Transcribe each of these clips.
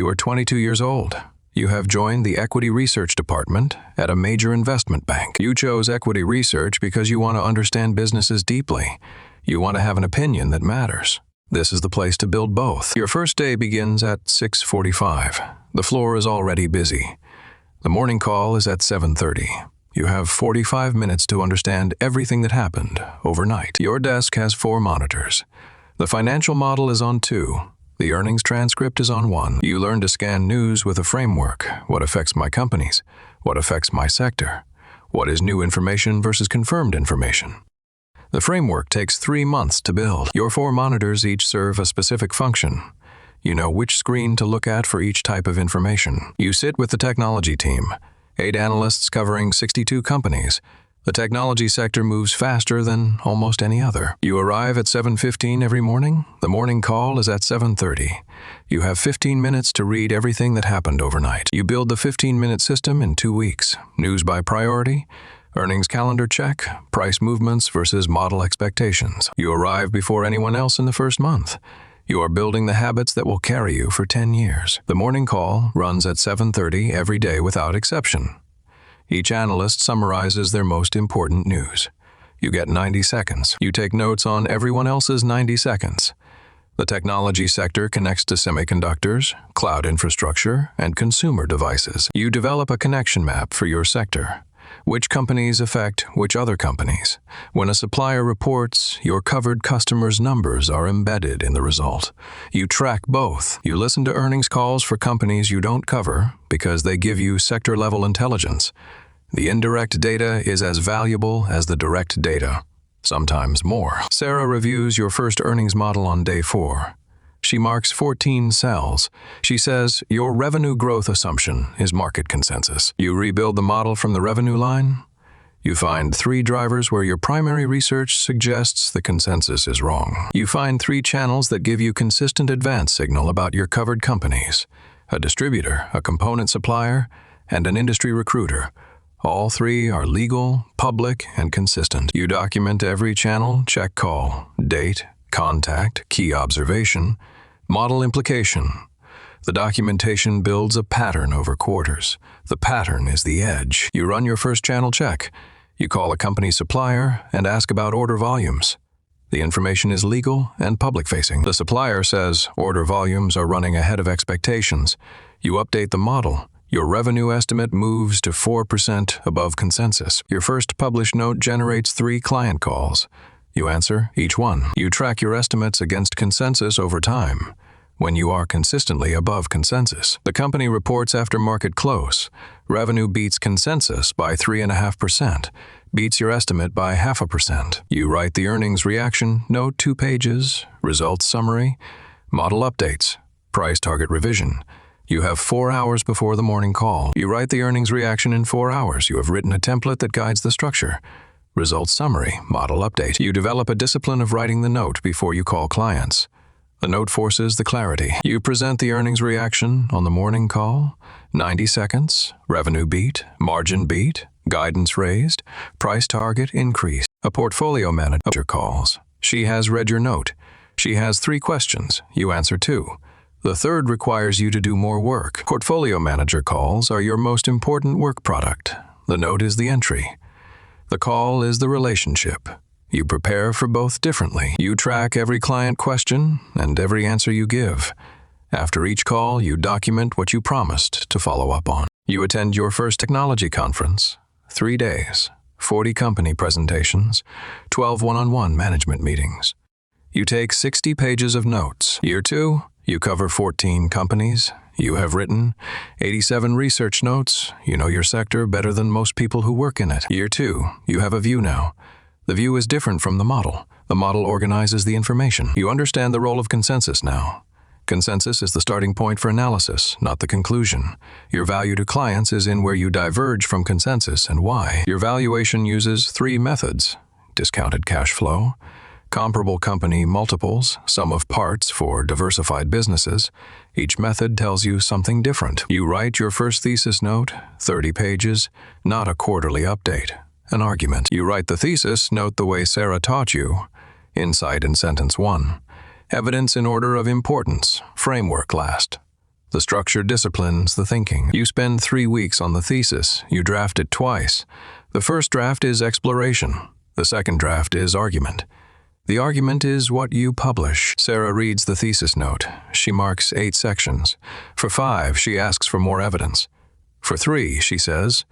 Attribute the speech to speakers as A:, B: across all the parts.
A: You are 22 years old. You have joined the equity research department at a major investment bank. You chose equity research because you want to understand businesses deeply. You want to have an opinion that matters. This is the place to build both. Your first day begins at 6:45. The floor is already busy. The morning call is at 7:30. You have 45 minutes to understand everything that happened overnight. Your desk has 4 monitors. The financial model is on 2. The earnings transcript is on 1. You learn to scan news with a framework. What affects my companies? What affects my sector? What is new information versus confirmed information? The framework takes 3 months to build. Your 4 monitors each serve a specific function. You know which screen to look at for each type of information. You sit with the technology team, 8 analysts covering 62 companies. The technology sector moves faster than almost any other. You arrive at 7:15 every morning. The morning call is at 7:30. You have 15 minutes to read everything that happened overnight. You build the 15-minute system in 2 weeks. News by priority, earnings calendar check, price movements versus model expectations. You arrive before anyone else in the first month. You are building the habits that will carry you for 10 years. The morning call runs at 7:30 every day without exception. Each analyst summarizes their most important news. You get 90 seconds. You take notes on everyone else's 90 seconds. The technology sector connects to semiconductors, cloud infrastructure, and consumer devices. You develop a connection map for your sector. Which companies affect which other companies? When a supplier reports, your covered customers' numbers are embedded in the result. You track both. You listen to earnings calls for companies you don't cover because they give you sector-level intelligence. The indirect data is as valuable as the direct data, sometimes more. Sarah reviews your first earnings model on day 4. She marks 14 cells. She says, your revenue growth assumption is market consensus. You rebuild the model from the revenue line. You find 3 drivers where your primary research suggests the consensus is wrong. You find 3 channels that give you consistent advance signal about your covered companies: a distributor, a component supplier, and an industry recruiter. All 3 are legal, public, and consistent. You document every channel, check call, date, contact, key observation, model implication. The documentation builds a pattern over quarters. The pattern is the edge. You run your first channel check. You call a company supplier and ask about order volumes. The information is legal and public-facing. The supplier says order volumes are running ahead of expectations. You update the model. Your revenue estimate moves to 4% above consensus. Your first published note generates 3 client calls. You answer each one. You track your estimates against consensus over time. When you are consistently above consensus, the company reports after market close. Revenue beats consensus by 3.5%, beats your estimate by 0.5%. You write the earnings reaction note, 2 pages, results summary, model updates, price target revision. You have 4 hours before the morning call. You write the earnings reaction in 4 hours. You have written a template that guides the structure. Results summary, model update. You develop a discipline of writing the note before you call clients. The note forces the clarity. You present the earnings reaction on the morning call. 90 seconds, revenue beat, margin beat, guidance raised, price target increased. A portfolio manager calls. She has read your note. She has 3 questions. You answer 2. The third requires you to do more work. Portfolio manager calls are your most important work product. The note is the entry. The call is the relationship. You prepare for both differently. You track every client question and every answer you give. After each call, you document what you promised to follow up on. You attend your first technology conference. 3 days, 40 company presentations, 12 one-on-one management meetings. You take 60 pages of notes. Year 2, you cover 14 companies. You have written 87 research notes. You know your sector better than most people who work in it. Year 2, you have a view now. The view is different from the model. The model organizes the information. You understand the role of consensus now. Consensus is the starting point for analysis, not the conclusion. Your value to clients is in where you diverge from consensus and why. Your valuation uses 3 methods: discounted cash flow, comparable company multiples, sum of parts for diversified businesses. Each method tells you something different. You write your first thesis note, 30 pages, not a quarterly update, an argument. You write the thesis note the way Sarah taught you. Insight in sentence 1. Evidence in order of importance, framework last. The structure disciplines the thinking. You spend 3 weeks on the thesis. You draft it twice. The first draft is exploration. The second draft is argument. The argument is what you publish. Sarah reads the thesis note. She marks 8 sections. For 5, she asks for more evidence. For 3, she says,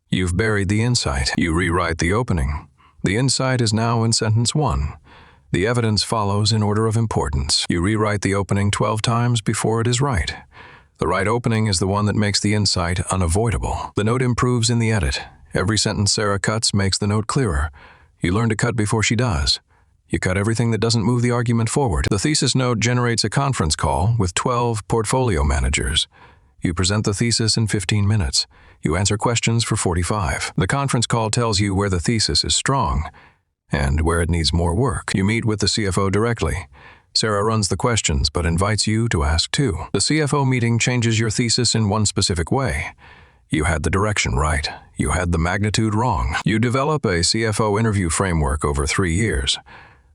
A: "You've buried the insight." You rewrite the opening. The insight is now in sentence 1. The evidence follows in order of importance. You rewrite the opening 12 times before it is right. The right opening is the one that makes the insight unavoidable. The note improves in the edit. Every sentence Sarah cuts makes the note clearer. You learn to cut before she does. You cut everything that doesn't move the argument forward. The thesis note generates a conference call with 12 portfolio managers. You present the thesis in 15 minutes. You answer questions for 45. The conference call tells you where the thesis is strong and where it needs more work. You meet with the CFO directly. Sarah runs the questions but invites you to ask too. The CFO meeting changes your thesis in one specific way. You had the direction right. You had the magnitude wrong. You develop a CFO interview framework over 3 years.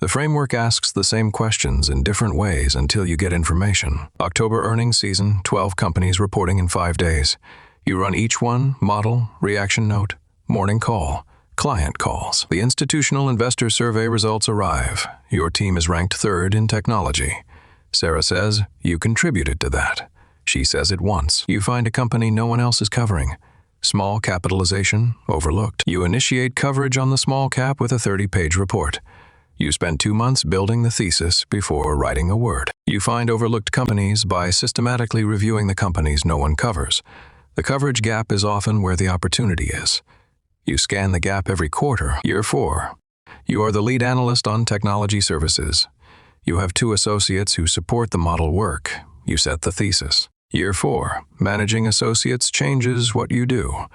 A: The framework asks the same questions in different ways until you get information. October earnings season, 12 companies reporting in 5 days. You run each one, model, reaction note, morning call, client calls. The institutional investor survey results arrive. Your team is ranked 3rd in technology. Sarah says, you contributed to that. She says it once. You find a company no one else is covering. Small capitalization, overlooked. You initiate coverage on the small cap with a 30-page report. You spend 2 months building the thesis before writing a word. You find overlooked companies by systematically reviewing the companies no one covers. The coverage gap is often where the opportunity is. You scan the gap every quarter. Year 4. You are the lead analyst on technology services. You have 2 associates who support the model work. You set the thesis. Year 4. Managing associates changes what you do.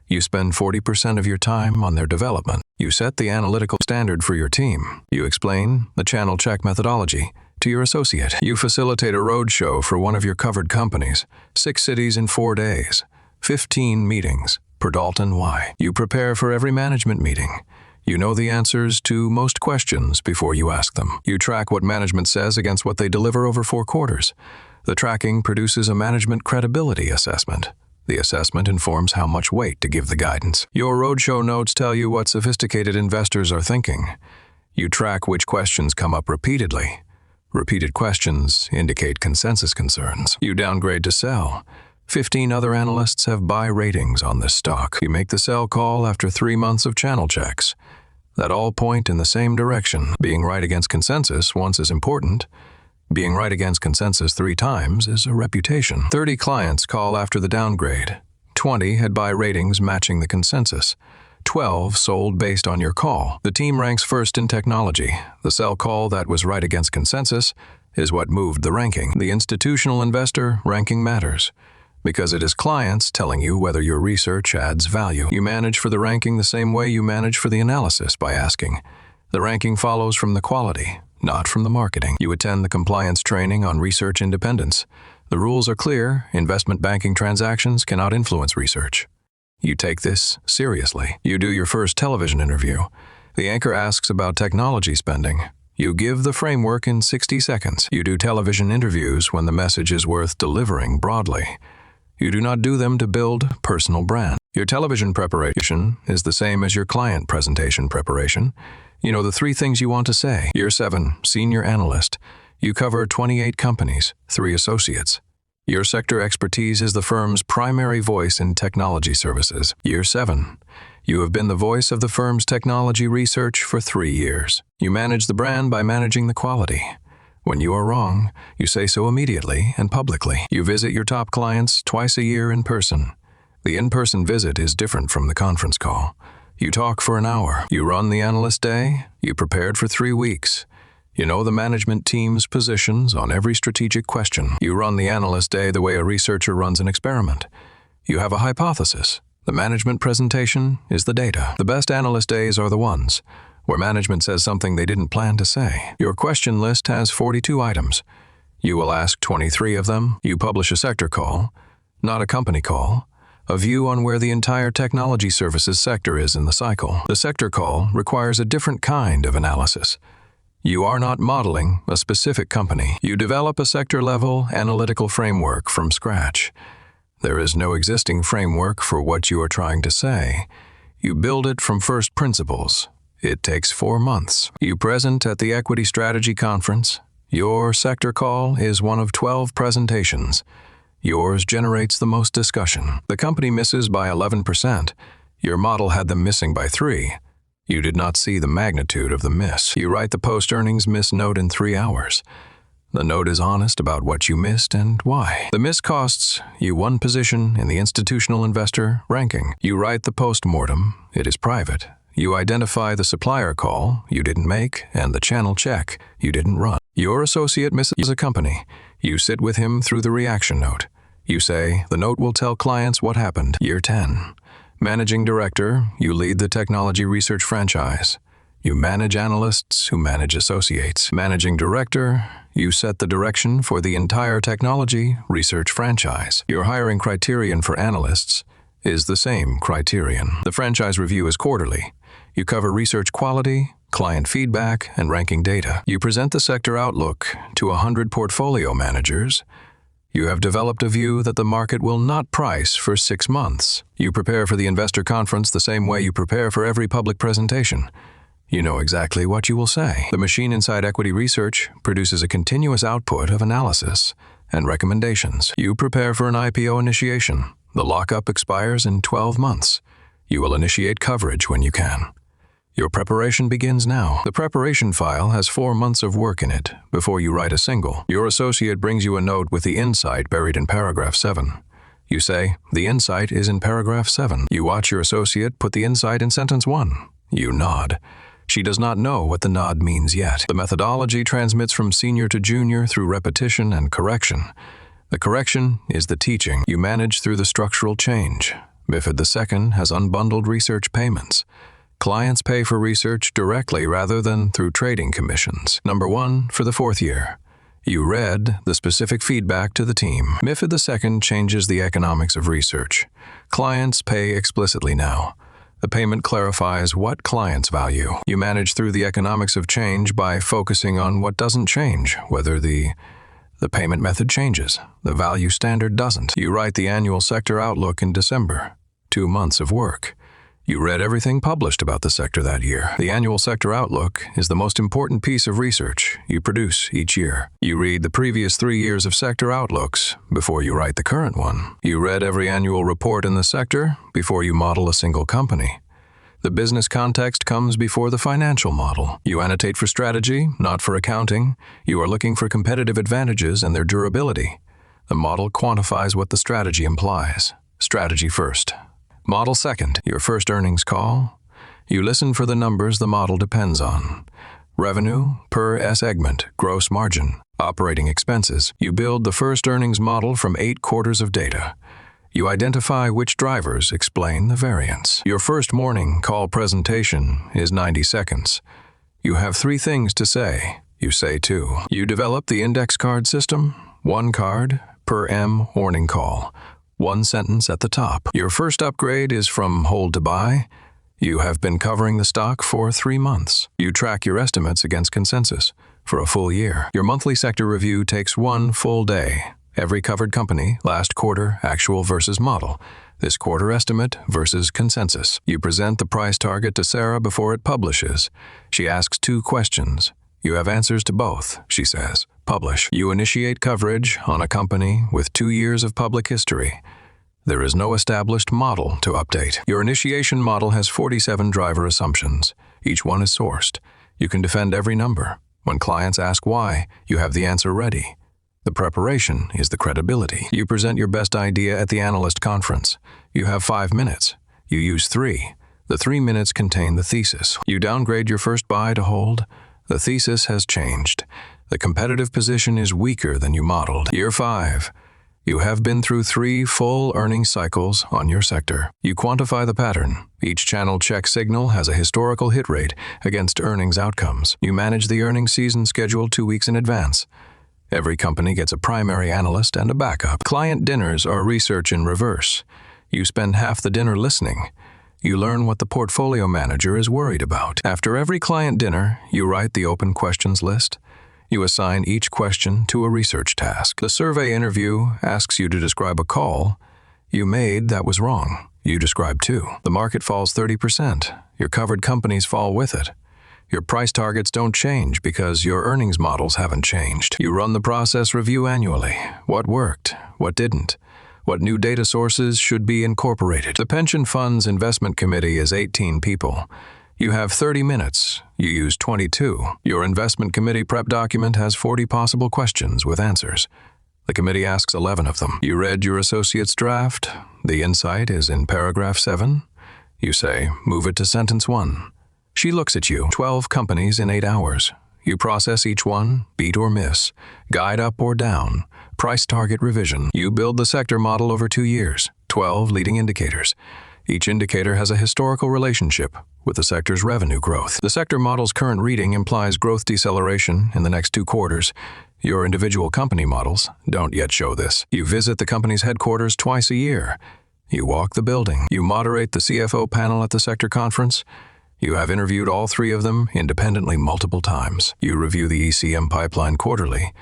A: You spend 40% of your time on their development. You set the analytical standard for your team. You explain the channel check methodology to your associate. You facilitate a roadshow for one of your covered companies. 6 cities in 4 days. 15 meetings per Dalton Y. You prepare for every management meeting. You know the answers to most questions before you ask them. You track what management says against what they deliver over 4 quarters. The tracking produces a management credibility assessment. The assessment informs how much weight to give the guidance. Your roadshow notes tell you what sophisticated investors are thinking. You track which questions come up repeatedly. Repeated questions indicate consensus concerns. You downgrade to sell. 15 other analysts have buy ratings on this stock. You make the sell call after 3 months of channel checks that all point in the same direction. Being right against consensus once is important. Being right against consensus 3 times is a reputation. 30 clients call after the downgrade. 20 had buy ratings matching the consensus. 12 sold based on your call. The team ranks 1st in technology. The sell call that was right against consensus is what moved the ranking. The institutional investor ranking matters because it is clients telling you whether your research adds value. You manage for the ranking the same way you manage for the analysis by asking. The ranking follows from the quality, not from the marketing. You attend the compliance training on research independence. The rules are clear. Investment banking transactions cannot influence research. You take this seriously. You do your first television interview. The anchor asks about technology spending. You give the framework in 60 seconds. You do television interviews when the message is worth delivering broadly. You do not do them to build personal brand. Your television preparation is the same as your client presentation preparation. You know the 3 things you want to say. Year 7, senior analyst. You cover 28 companies, 3 associates. Your sector expertise is the firm's primary voice in technology services. Year 7. You have been the voice of the firm's technology research for 3 years. You manage the brand by managing the quality. When you are wrong, you say so immediately and publicly. You visit your top clients twice a year in person. The in-person visit is different from the conference call. You talk for an hour. You run the analyst day. You prepared for 3 weeks. You know the management team's positions on every strategic question. You run the analyst day the way a researcher runs an experiment. You have a hypothesis. The management presentation is the data. The best analyst days are the ones where management says something they didn't plan to say. Your question list has 42 items. You will ask 23 of them. You publish a sector call, not a company call, a view on where the entire technology services sector is in the cycle. The sector call requires a different kind of analysis. You are not modeling a specific company. You develop a sector-level analytical framework from scratch. There is no existing framework for what you are trying to say. You build it from first principles. It takes 4 months. You present at the Equity Strategy Conference. Your sector call is one of 12 presentations. Yours generates the most discussion. The company misses by 11%. Your model had them missing by 3. You did not see the magnitude of the miss. You write the post-earnings miss note in 3 hours. The note is honest about what you missed and why. The miss costs you 1 position in the institutional investor ranking. You write the post-mortem. It is private. You identify the supplier call you didn't make and the channel check you didn't run. Your associate misses a company. You sit with him through the reaction note. You say, the note will tell clients what happened. Year 10. Managing Director, you lead the technology research franchise. You manage analysts who manage associates. Managing Director, you set the direction for the entire technology research franchise. Your hiring criterion for analysts is the same criterion. The franchise review is quarterly. You cover research quality, client feedback, and ranking data. You present the sector outlook to 100 portfolio managers. You have developed a view that the market will not price for 6 months. You prepare for the investor conference the same way you prepare for every public presentation. You know exactly what you will say. The machine inside equity research produces a continuous output of analysis and recommendations. You prepare for an IPO initiation. The lockup expires in 12 months. You will initiate coverage when you can. Your preparation begins now. The preparation file has 4 months of work in it before you write a single. Your associate brings you a note with the insight buried in paragraph 7. You say, the insight is in paragraph 7. You watch your associate put the insight in sentence 1. You nod. She does not know what the nod means yet. The methodology transmits from senior to junior through repetition and correction. The correction is the teaching. You manage through the structural change. Buffett II has unbundled research payments. Clients pay for research directly rather than through trading commissions. Number 1, for the 4th year. You read the specific feedback to the team. Buffett II changes the economics of research. Clients pay explicitly now. The payment clarifies what clients value. You manage through the economics of change by focusing on what doesn't change, whether the payment method changes. The value standard doesn't. You write the annual sector outlook in December. 2 months of work. You read everything published about the sector that year. The annual sector outlook is the most important piece of research you produce each year. You read the previous 3 years of sector outlooks before you write the current one. You read every annual report in the sector before you model a single company. The business context comes before the financial model. You annotate for strategy, not for accounting. You are looking for competitive advantages and their durability. The model quantifies what the strategy implies. Strategy first. Model second, your first earnings call. You listen for the numbers the model depends on. Revenue per segment, gross margin, operating expenses. You build the first earnings model from 8 quarters of data. You identify which drivers explain the variance. Your first morning call presentation is 90 seconds. You have 3 things to say. You say 2. You develop the index card system, 1 card per morning call. 1 sentence at the top. Your first upgrade is from hold to buy. You have been covering the stock for 3 months. You track your estimates against consensus for a full year. Your monthly sector review takes 1 full day. Every covered company, last quarter, actual versus model. This quarter estimate versus consensus. You present the price target to Sarah before it publishes. She asks 2 questions. You have answers to both, she says. Publish. You initiate coverage on a company with 2 years of public history. There is no established model to update. Your initiation model has 47 driver assumptions. Each one is sourced. You can defend every number. When clients ask why, you have the answer ready. The preparation is the credibility. You present your best idea at the analyst conference. You have 5 minutes. You use 3. The 3 minutes contain the thesis. You downgrade your first buy to hold. The thesis has changed. The competitive position is weaker than you modeled. Year 5. You have been through 3 full earnings cycles on your sector. You quantify the pattern. Each channel check signal has a historical hit rate against earnings outcomes. You manage the earnings season schedule 2 weeks in advance. Every company gets a primary analyst and a backup. Client dinners are research in reverse. You spend half the dinner listening. You learn what the portfolio manager is worried about. After every client dinner, you write the open questions list. You assign each question to a research task. The survey interview asks you to describe a call you made that was wrong. You describe two. The market falls 30%. Your covered companies fall with it. Your price targets don't change because your earnings models haven't changed. You run the process review annually. What worked? What didn't? What new data sources should be incorporated? The pension fund's investment committee is 18 people. You have 30 minutes. You use 22. Your investment committee prep document has 40 possible questions with answers. The committee asks 11 of them. You read your associate's draft. The insight is in paragraph 7. You say, move it to sentence 1. She looks at you. 12 companies in 8 hours. You process each one, beat or miss, guide up or down, price target revision. You build the sector model over 2 years, 12 leading indicators. Each indicator has a historical relationship with the sector's revenue growth. The sector model's current reading implies growth deceleration in the next 2 quarters. Your individual company models don't yet show this. You visit the company's headquarters twice a year. You walk the building. You moderate the CFO panel at the sector conference. You have interviewed all 3 of them independently multiple times. You review the ECM pipeline quarterly.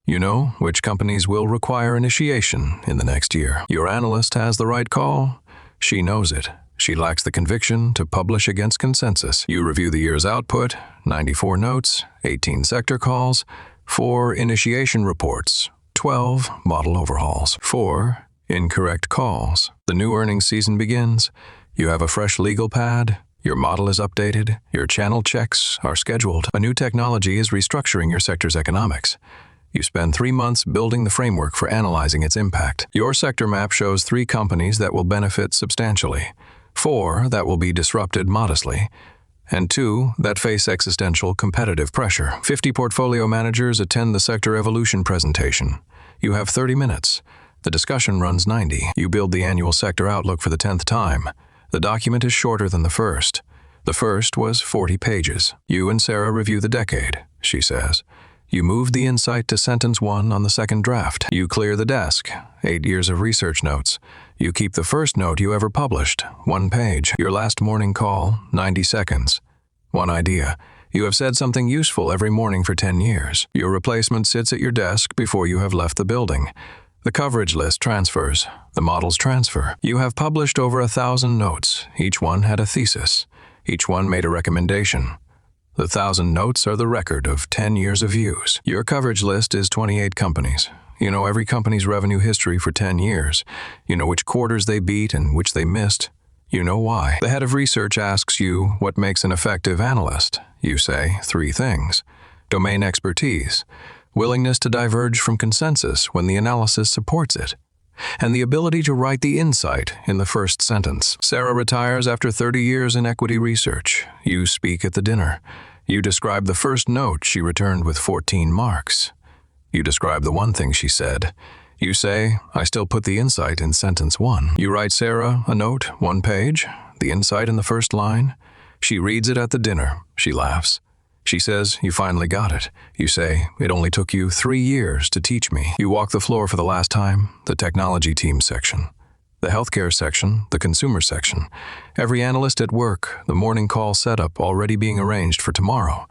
A: You know which companies will require initiation in the next year. Your analyst has the right call. She knows it. She lacks the conviction to publish against consensus. You review the year's output, 94 notes, 18 sector calls, 4 initiation reports, 12 model overhauls, 4 incorrect calls. The new earnings season begins. You have a fresh legal pad. Your model is updated. Your channel checks are scheduled. A new technology is restructuring your sector's economics. You spend 3 months building the framework for analyzing its impact. Your sector map shows 3 companies that will benefit substantially, 4 that will be disrupted modestly, and 2 that face existential competitive pressure. 50 portfolio managers attend the sector evolution presentation. You have 30 minutes. The discussion runs 90. You build the annual sector outlook for the 10th time. The document is shorter than the first. The first was 40 pages. You and Sarah review the decade, she says. You move the insight to sentence 1 on the second draft. You clear the desk, 8 years of research notes. You keep the first note you ever published, 1 page. Your last morning call, 90 seconds. 1 idea. You have said something useful every morning for 10 years. Your replacement sits at your desk before you have left the building. The coverage list transfers. The models transfer. You have published over 1,000 notes. Each one had a thesis. Each one made a recommendation. The 1,000 notes are the record of 10 years of views. Your coverage list is 28 companies. You know every company's revenue history for 10 years. You know which quarters they beat and which they missed. You know why. The head of research asks you what makes an effective analyst. You say 3 things. Domain expertise, willingness to diverge from consensus when the analysis supports it, and the ability to write the insight in the first sentence. Sarah retires after 30 years in equity research. You speak at the dinner. You describe the first note she returned with 14 marks. You describe the one thing she said. You say, I still put the insight in sentence 1. You write Sarah a note, 1 page, the insight in the first line. She reads it at the dinner. She laughs. She says, you finally got it. You say, it only took you 3 years to teach me. You walk the floor for the last time, the technology team section, the healthcare section, the consumer section. Every analyst at work, the morning call setup already being arranged for tomorrow.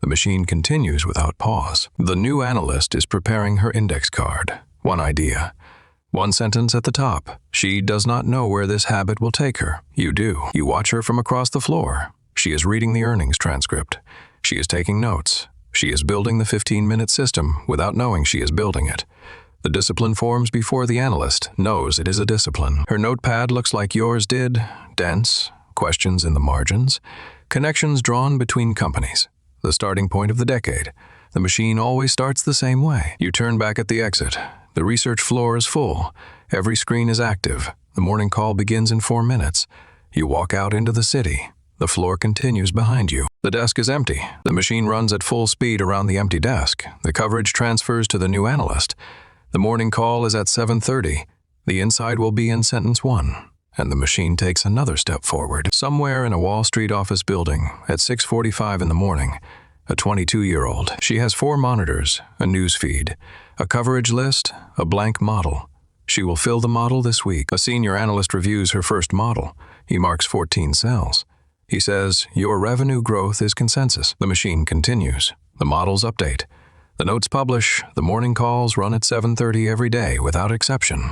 A: The machine continues without pause. The new analyst is preparing her index card. 1 idea. 1 sentence at the top. She does not know where this habit will take her. You do. You watch her from across the floor. She is reading the earnings transcript. She is taking notes. She is building the 15-minute system without knowing she is building it. The discipline forms before the analyst knows it is a discipline. Her notepad looks like yours did, dense, questions in the margins, connections drawn between companies. The starting point of the decade. The machine always starts the same way. You turn back at the exit. The research floor is full. Every screen is active. The morning call begins in 4 minutes. You walk out into the city. The floor continues behind you. The desk is empty. The machine runs at full speed around the empty desk. The coverage transfers to the new analyst. The morning call is at 7:30. The insight will be in sentence 1. And the machine takes another step forward. Somewhere in a Wall Street office building at 6:45 in the morning, a 22-year-old. She has 4 monitors, a news feed, a coverage list, a blank model. She will fill the model this week. A senior analyst reviews her first model. He marks 14 cells. He says, your revenue growth is consensus. The machine continues. The models update. The notes publish. The morning calls run at 7:30 every day without exception.